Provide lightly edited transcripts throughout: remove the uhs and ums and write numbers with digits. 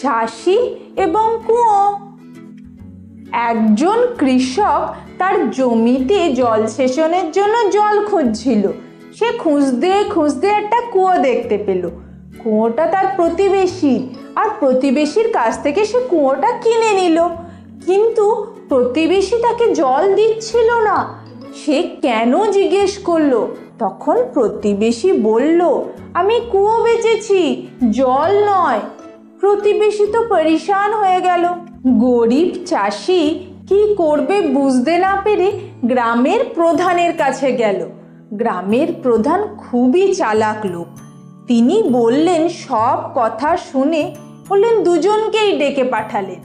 চাষি এবং কুয়ো। একজন কৃষক তার জমিতে জলসেচনের জন্য জল খুঁজছিল। সে খুঁজতে খুঁজতে একটা কুয়ো দেখতে পেল। কুয়োটা তার প্রতিবেশীর, আর প্রতিবেশীর কাছ থেকে সে কুয়োটা কিনে নিল। কিন্তু প্রতিবেশী তাকে জল দিচ্ছিল না। সে কেন জিজ্ঞেস করলো। তখন প্রতিবেশী বলল, আমি কুয়ো বেচেছি, জল নয়। প্রতিবেশী তো পরেশান হয়ে গেল। গরিব চাষি কি করবে বুঝতে না পেরে গ্রামের প্রধানের কাছে গেল। গ্রামের প্রধান খুবই চালাক লোক। তিনি বললেন, সব কথা শুনে বললেন দুজনকেই ডেকে পাঠালেন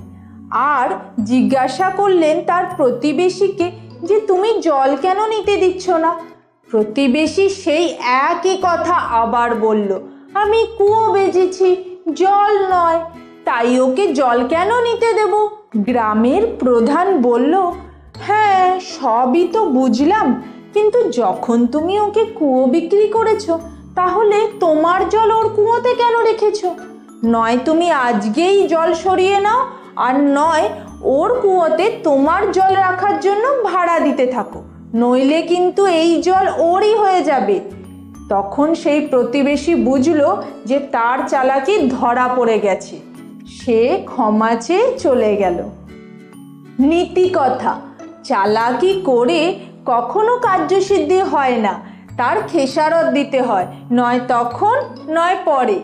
আর জিজ্ঞাসা করলেন তার প্রতিবেশীকে যে তুমি জল কেন নিতে দিচ্ছ না। প্রতিবেশী সেই একই কথা আবার বলল, আমি কুয়ো বেচেছি, জল নয়, তাই ওকে জল কেন নিতে দেব। গ্রামের প্রধান বলল, হ্যাঁ সবই তো বুঝলাম, কিন্তু যখন তুমি ওকে কুয়ো বিক্রি করেছো, তাহলে তোমার জল ওর কুয়োতে কেন রেখেছো? নয় তুমি আজকেই জল সরিয়ে নাও, আর নয় ওর কুয়োতে তোমার জল রাখার জন্য ভাড়া দিতে থাকো, নইলে কিন্তু এই জল ওরই হয়ে যাবে। তখন সেই প্রতিবেশী বুঝলো যে তার চালাকি ধরা পড়ে গেছে। সে ক্ষমা চেয়ে চলে গেল। নীতি কথা, চালাকি করে কখনো কার্যসিদ্ধি হয় না, তার খেসারত দিতে হয়, নয় তখন নয় পরে।